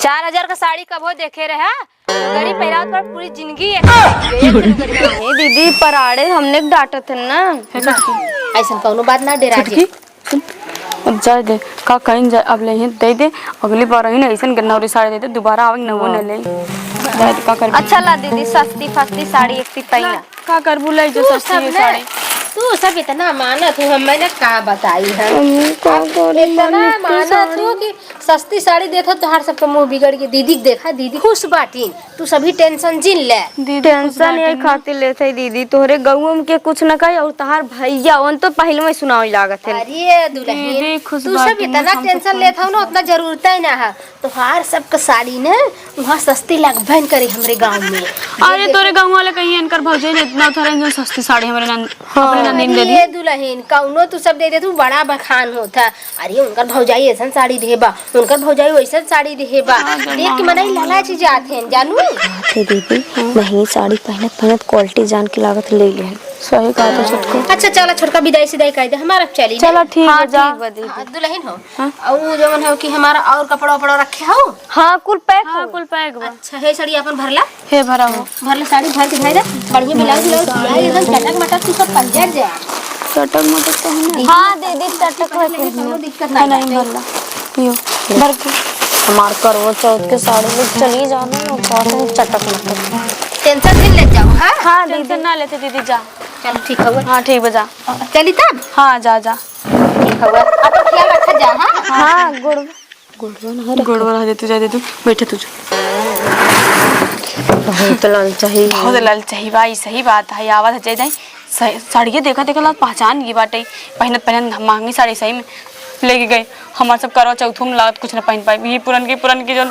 4000 का साड़ी कब हो देखे रहे गड़ी पहरावत पर पूरी जिंदगी दीदी पराड़े हमने डांटा थे ना। ऐसा कौनो बात ना डेरा जी अब जाए दे का कहीं जाए अब ले दे दे अगली बार ही ना ऐसा गन्नौरी साड़ी दे दे दोबारा आवे न वो न ले जाए का कर। अच्छा ला दीदी सस्ती फस्ती साड़ी एक पहिया का कर बुलाई जो सस्ती साड़ी तू सब इतना मानत हूँ मैंने का बताई है इतना मानत हूँ कि सस्ती साड़ी देता तो हर सबका मुंह बिगड़ के दीदी देखा दीदी खुश बाटी तू सभी टेंशन जिन ले टेंशन यही खातिर लेते दीदी तोहरे गौम के कुछ न कही और तहार भैया उन तो पहले में सुनाई लागत है। अरे दुल्हन तू सब इतना टेंशन लेता हूँ ना उतना जरूरत ही ना है तो हर सबका साड़ी ना वहाँ सस्ती लगभग करे हमरे गाँव में। अरे तोरे गाँव वाले कहीं इनकर भौजे ने इतना उतारे सस्ती साड़ी हमारे दुल्हन कौनो तू सब दे दे तू बड़ा बखान होता। अरे उनकर भौजाई ऐसा साड़ी देबा उनकर भौजाई वैसा साड़ी देबा देख के मनाई लालच जाते हैं जानू दीदी नहीं साड़ी पहनत पहनत क्वालिटी जान के लागत ले ले। सही कहा था छोटको। अच्छा चला छोटका विदाई सिदाई कह दे हमारा चली चलो ठीक है जा दुल्हन हो और जो हो कि हमारा और कपड़ा उपड़ा रखे हो। हां कुल पैक अच्छा है साड़ी अपन भरला हे भरा हो भरला साड़ी भर के भाई दे बढ़िया ब्लाउज एकदम चटक मटक तू सब पंजर जा चटक मटक तो है। हां दीदी चटक है कोनो दिक्कत नहीं भरला यो भर के हमार करवा चौथ के साड़ी में चली जाना और कौन चटक मटक टेंशन नहीं ले जाओ। हां टेंशन ना लेते दीदी जा चल ठीक है। हां ठीक बजा चली तब हां जा जा ठीक है अब ख्याल रख जा। हां गुड़ वाला दे तू जा दे तू बैठे तू बहुत लाल चाहिए भाई सही बात है आवाज हटे जाए साड़ियाँ देखा देखा पहचान गई बाटे पहनत महंगी साड़ी सही में लेके गए हमारे सब करवा चौथों में लागत कुछ न पहन पाए ये पुरन की जो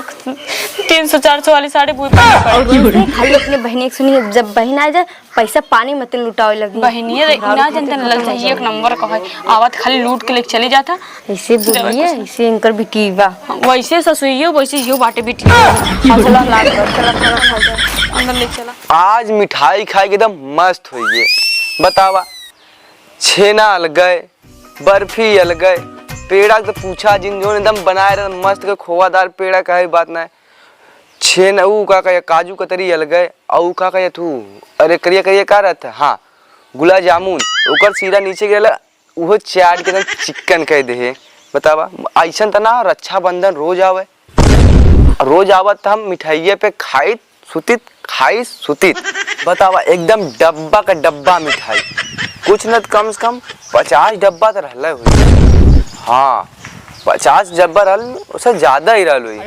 300-400 वाली साड़ी खाली अपने बहनी सुनिए जब बहन आ जाए पैसा पानी मत लुटावे लगी बहनिया ना जनता लग चाहिए एक नंबर का है आवत खाली लूट के लेके चली जाता ऐसे बोलिए ऐसे इनकर बिटी बा वैसे ससुइयो वैसे यो बाटे बिटी चला अंदर ले चला। आज मिठाई खाए के एकदम मस्त हुई है बतावा छेना अलग गए बर्फी अलग गए पेड़ा तो पूछा जिन जो एकदम बनाए रहे मस्त के खोवादार पेड़ा का है बात ना छेना ऊ का काजू कतरी अलग गए औ का तू अरे करिया करिया का रहता हाँ गुलाब जामुन ओकर सीधा नीचे गिरला वो चाट के एकदम चिकन कह दे बतावा ऐसा तो ना रक्षाबंधन रोज आवत हम मिठाइये पे खाई सुतित बतावा एकदम डब्बा का डब्बा मिठाई कुछ न कम से कम 50 डब्बा तो रहल हुई। हाँ 50 डब्बा रहल उससे ज्यादा ही रहल हुई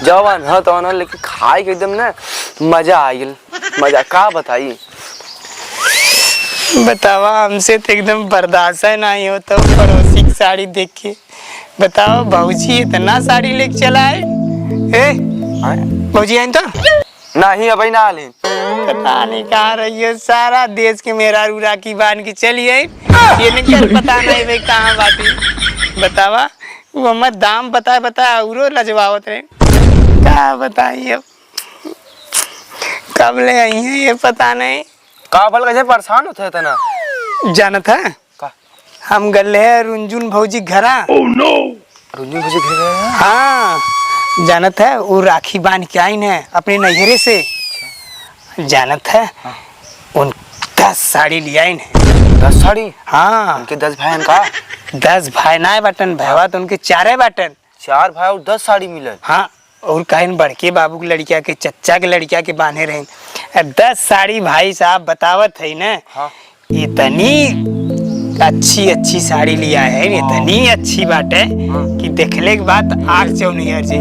जवान हाँ तो ना लेकिन खाए के एकदम ना मजा आ गया मजा का बताई बतावा हमसे तो एकदम बर्दाश्त नहीं होता पड़ोसी की साड़ी देख के। बताओ भाजी इतना साड़ी लेके चला है भाजी आई तो नहीं अभी ना ले पता नहीं कहाँ रही है सारा देश के मेरा रूरा की बान की चलिए ये नहीं पता नहीं भाई कहाँ बाटी बतावा वो मत दाम बता औरो लजवावत रहे क्या बताइए अब कब ले आई है ये पता नहीं का भल कैसे परेशान होते थे ना जानत है का हम गले है रुंजुन भौजी घरा रुंजुन भौजी घर हाँ जानत है वो राखी बांध के आई है अपने नैहरे से जानत है उन 10 साड़ी लिया है 10 साड़ी हाँ उनके 10 भाई का 10 भाई ना बटन भैया तो उनके 4 बटन 4 भाई और 10 साड़ी मिले हाँ और कहीं बड़के बाबू की लड़किया के चच्चा के लड़किया के बांधे रहे 10 साड़ी भाई साहब बतावत है ना। हाँ। इतनी अच्छी साड़ी लिया है इतनी अच्छी बात है कि देखने के बाद आग चौ नहीं हर जी।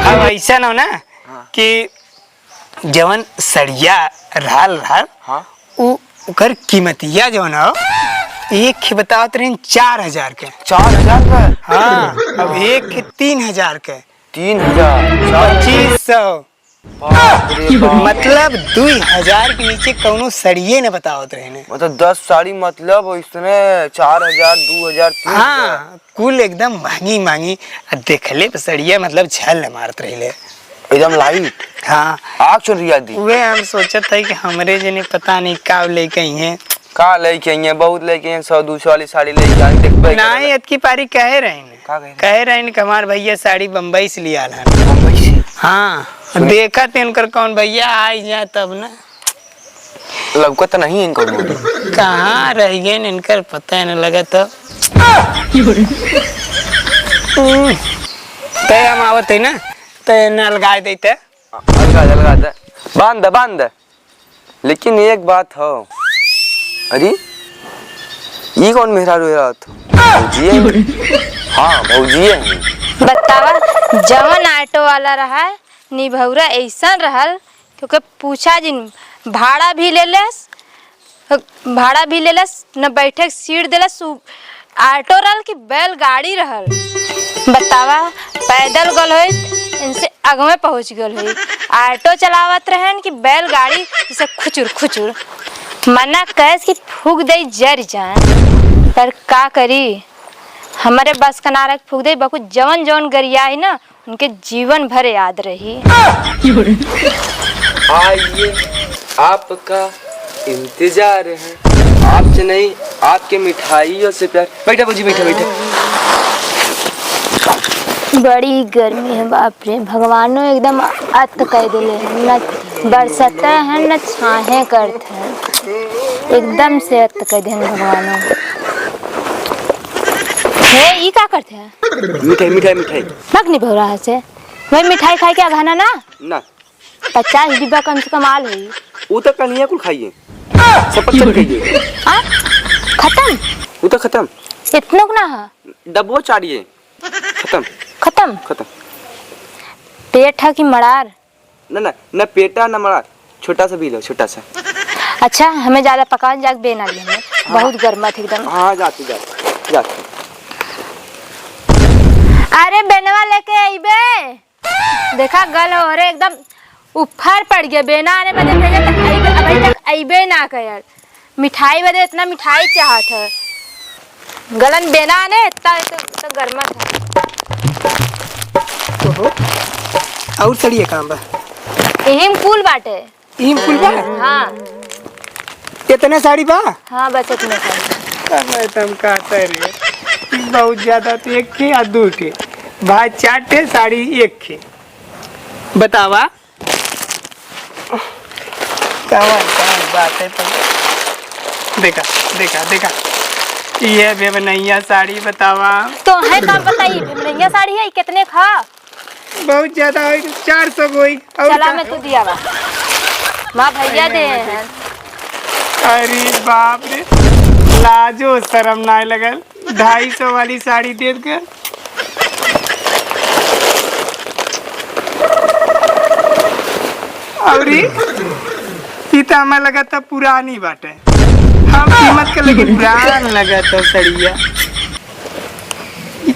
अब ऐसा ना ना कि जवन सड़िया रहल उकर कीमतिया जवन हो एक बताओ तो 4000 के 4000 का हाँ अब एक 3000 के 2500 मतलब 2000 के नीचे कौनो सड़िये न बतावत रहे ने मतलब 10 साड़ी मतलब इसने 4000 2000 हाँ कुल एकदम महंगी देखले पे सड़िया मतलब झल मारत रहे एकदम लाइट हाँ आग चल रही दी वे हम सोचत है कि हमरे जने पता नहीं का ले गई है का लेके आइए बहुत लेके आइए 100-200 वाली साड़ी लेके आए देखबे नहीं अतकी पारी कहे रहे का कहे कहे रहे कि हमार भैया साड़ी बम्बई से लिया है। मुंबई से हाँ देखा थे उनकर कौन भैया आई जाए तब ना लौका तो नहीं इनको मुंह कहाँ रह गए इनकर पता नहीं लगा तो तय हम आवत है ना तय न लगा देते अलगा दे बांध लेकिन एक बात हो अरे ये कौन मेहरारू है भौजी है हाँ भौजी है बतावा जवन ऑटो वाला रहा निभौरा ऐसा रहल क्योंकि पूछा जिन भाड़ा भी ले लेस न बैठे सीट दिलस ऑटो रहल कि बैलगाड़ी रहल बतावा पैदल गल हो इनसे अगवे पहुंच गल हो ऑटो चलावत रहन कि बैलगाड़ी जैसे खुचुर मना कैस कि फूक दे जर जाए पर का करी हमारे बस का नारक फूक दे बकु जवन गरिया है ना उनके जीवन भर याद रही। आइए आपका इंतजार है आपसे नहीं आपके मिठाइयों से प्यार बैठा भौजी बैठा बड़ी गर्मी है बाप रे भगवानो एकदम अत कह दिले न बरसते हैं न छाहे करते हैं एकदम से अत कह दे भगवानो। हे ये क्या करते हैं मिठाई भगनी भौरा है से वही मिठाई खाई क्या खाना ना 50 डिब्बा कम से कम आल हुई वो तो कन्हैया को खाइए सब पत्थर खाइए खत्म वो तो खत्म इतना ना है डब्बो चाड़िए खत्म पेट है कि मड़ार ना पेटा ना मड़ा छोटा सा भी लो छोटा सा अच्छा हमें ज्यादा पका जाग बेना लिए बहुत गर्मा थी एकदम। हाँ जाती अरे बेनवा लेके आइबे देखा गल हो रे एकदम उफर पड़ गया बेना आने बदे भेजे तो अभी तक आइबे ना कर मिठाई बदे इतना मिठाई चाहत है गलन बेना आने इतना तो गर्मा था और चलिए काम बा इहिम कुल बाटे इहिम कुल बा हाँ इतने साड़ी बा हाँ बस इतने साड़ी मैं तुम कहते रे बहुत ज्यादा तो एक के या दो के भाई 4 ठे साड़ी एक के बतावा कवन बात है तो देखा ये बेबनैया साड़ी बतावा तो है काम बताइए बेबनैया साड़ी है कितने खा बहुत ज्यादा होई 400 होई चला मैं तो दिया बा माँ भैया दे हैं अरे बाप रे लाजो शर्म ना लगल 250 वाली साड़ी दे के अरे सीता हमें लगा था पुरानी बात है हम कीमत के लगे पुरान लगा था सड़िया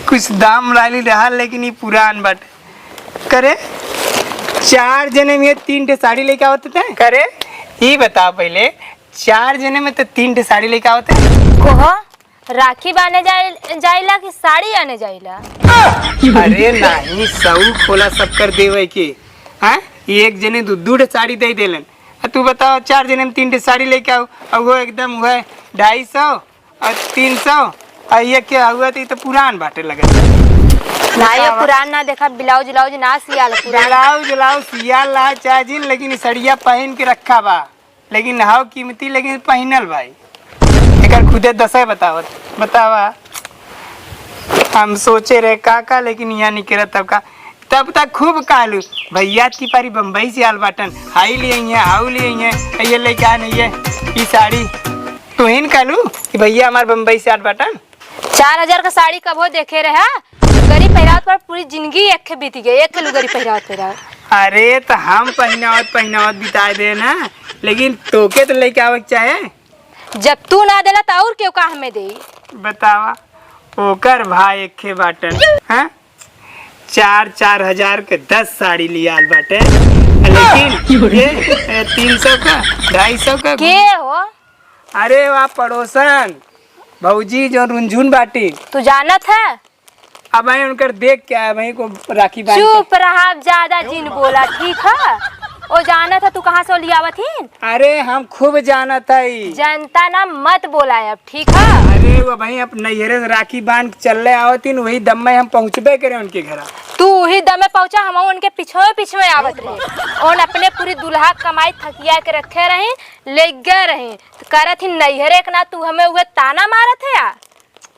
कुछ दाम लाली रहा लेकिन ये पुरान बात करे 4 जने में 3 ठे साड़ी लेके आवते थे करे ये बता पहले 4 जने में तो 3 ठे साड़ी लेके आवते कोहा राखी बाने जाइला कि साड़ी आने जाइला अरे नहीं सब खोला सब कर देवे के हाँ एक जने 2 ठे साड़ी दे देलन तू बताओ 4 जने में 3 ठे साड़ी लेके आओ और वो एकदम हुआ 250 और 300 और ये क्या हुआ तो पुरान बाटे लगे ना ये पुरान ना देखा ब्लाउज ना सियाल ब्लाउज सियाल ला चाजिन लेकिन सड़िया पहन के रखा बा लेकिन हाउ कीमती लेकिन पहनल भाई एकर खुदे 10 बतावा हम सोचे रहे का लेकिन यहाँ निकल तब तक खूब कहलू भैया की पारी बम्बई से आल बाटन हाई लिए हाउ लिए ये लेके आ नहीं है ये साड़ी तो हिन कहलू कि भैया हमारे बम्बई से आल बाटन 4000 का साड़ी कब हो देखे रहा गरीब पहरावत पर पूरी जिंदगी एक बीती गई एक लुगरी पहरावत अरे तो हम पहनावत बिता दे ना लेकिन तोके तो लेके आवे चाहे जब तू ना देला तो और क्यों का हमें दे बतावा ओकर भाई एक के बाटन हाँ 4 हजार के 10 साड़ी लिया बाटे लेकिन ये 300 का 250 का के हो अरे वाह पड़ोसन भौजी जो रुंझुन बाटी तू जानत है अब मैं उनकर देख के आया वहीं को राखी बांध चुप रहा ज्यादा जिन बोला ठीक है ओ जाना था तू कहाँ से लियावत ही? अरे हम खूब जाना था ई। जनता ना मत बोलाए अब, ठीक है? अरे वो भाई अब नैहरे से राखी बांध के चल आवतीन, वही दम में हम पहुँचबे करे उनके घर। तू वही दमे पहुंचा, हम उनके पीछे पीछे आवत रहे और अपने पूरी दुल्हा कमाई थकिया के रखे रहे, ले गए रहे तो करत ही नैहरे के ना तू हमें उहे ताना मारत है या?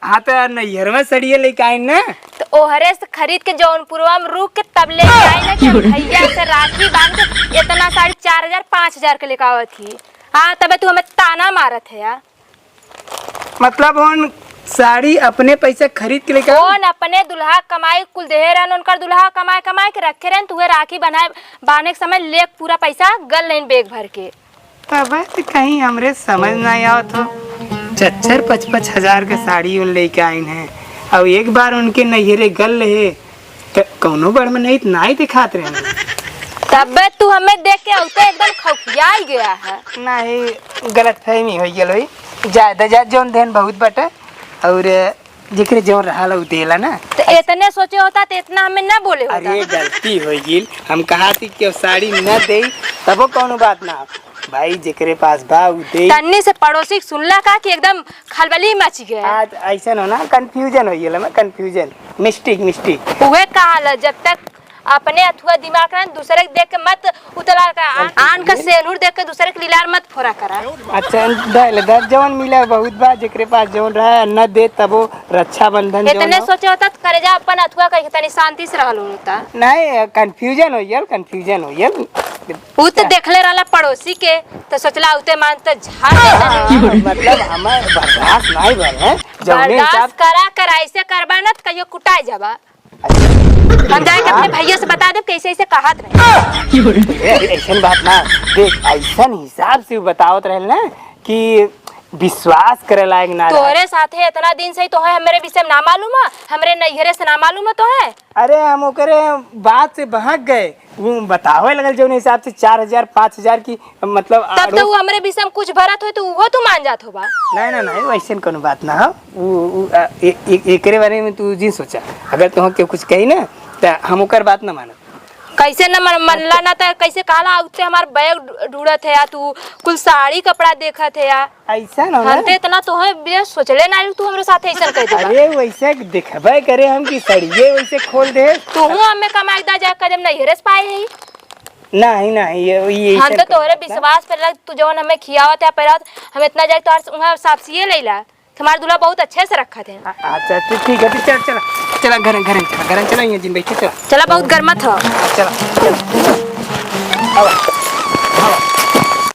हाँ तो नैहर में सड़िए लेके आए ना, तो ओहरे से खरीद के जौनपुरवा में रुक के तब ले आए ना कि भैया से राखी बांध के इतना 4,500 5,000 के लेके आवत थी। हाँ तबे तू हमें ताना मारत है या? मतलब उन साड़ी अपने पैसे खरीद के लेके कौन अपने दुल्हा कमाई कुल देहे रहन, उनकर दुल्हा कमाई कमाई के रखे रहन, तुहे राखी बांधे के समय ले पूरा पैसा गल लेन बेग भर के। अब तो कहीं हमरे समझ नहीं आवत हो, 4-5 हजार के साड़ी उन लेके आइन है और एक बार उनके नैहरे गल रहे तो कौनो बड़ में नहीं दिखात रहे। तब तू हमें देख के औते एकदम खौफिया ही गया है। नहीं गलतफहमी हो गेल होई, ज्यादा जौन देन बहुत बटे और जिक्र जौन रहा देला ना, तो इतने सोचे होता तो इतना हमें ना बोले होता। अरे गलती हो गेल, हम कहा थी कि साड़ी न दे तबो कौनो बात ना भाई, जेकरे पास बा उ दे। तन्नी से पड़ोसी सुनला का कि एकदम खलबली मच गया। आज ऐसा हो ना, कंफ्यूजन हो गेल, कंफ्यूजन मिस्टेक उहे कहा जब तक अपने अथुआ दिमाग ना दूसरे के देख के मत उतला का, आन का सेनुर देख के दूसरे के लीलार मत फोरा करा। अच्छा दर जवन मिला बहुत बा, जेकरे पास जवन रहा न दे तबो रक्षा बंधन इतने सोचे होता तो करे जा अपन अथुआ कहीं तनी शांति से रहल होता। नहीं कंफ्यूजन हो गेल। उ तो देखले रहला पड़ोसी के तो सोचला उते मान तो झाड़ देता। मतलब हमें बर्दाश्त नहीं भर है, बर्दाश्त करा कर ऐसे करबा ना तो कहियो कुटाई जाबा। हम जाए के अपने भैया से बता दे कैसे ऐसे कहत रहे। ऐसा बात ना देख, ऐसा हिसाब से बतावत रहे ना कि विश्वास करे लायक ना। तोहरे साथे इतना दिन से तो है, हमरे विषय में ना मालूम है, हमरे नैहरे से ना मालूम है तो है। अरे हम ओकरे बात से बहक गए, वो बतावे लगल जो हिसाब से 4,000 5,000 की मतलब। तब तो वो हमरे विषय में कुछ भरत हो तो वो तू मान जात होबा। नहीं वैसे कोनो बात ना हो, वो एकरे बारे में तू जी सोचा, अगर तुम के कुछ कही ना तो हम ओकर बात ना मानब। कैसे न मनला ना तो कैसे कहला उते हमार बैग ढूंढत है या तू कुल साड़ी कपड़ा देखत है या? ऐसा ना हम तो इतना तो है बे सोचले ना तू हमरे साथ ऐसा कह दे। अरे वैसे दिखबे करे हम की सड़िए वैसे खोल दे तू हमें कमाई दा जा कदम नैहरे से पाए है। नहीं ये हम तो तोहरे विश्वास पर तू जवन हमें खियावत है पहला हम इतना जाए तो वहां साफसिए लैला, तुम्हारा दूल्हा बहुत अच्छे से रखा थे। अच्छा ठीक है, चला घर चला, ये जिन बैठे चला चला बहुत गर्मा था। चला।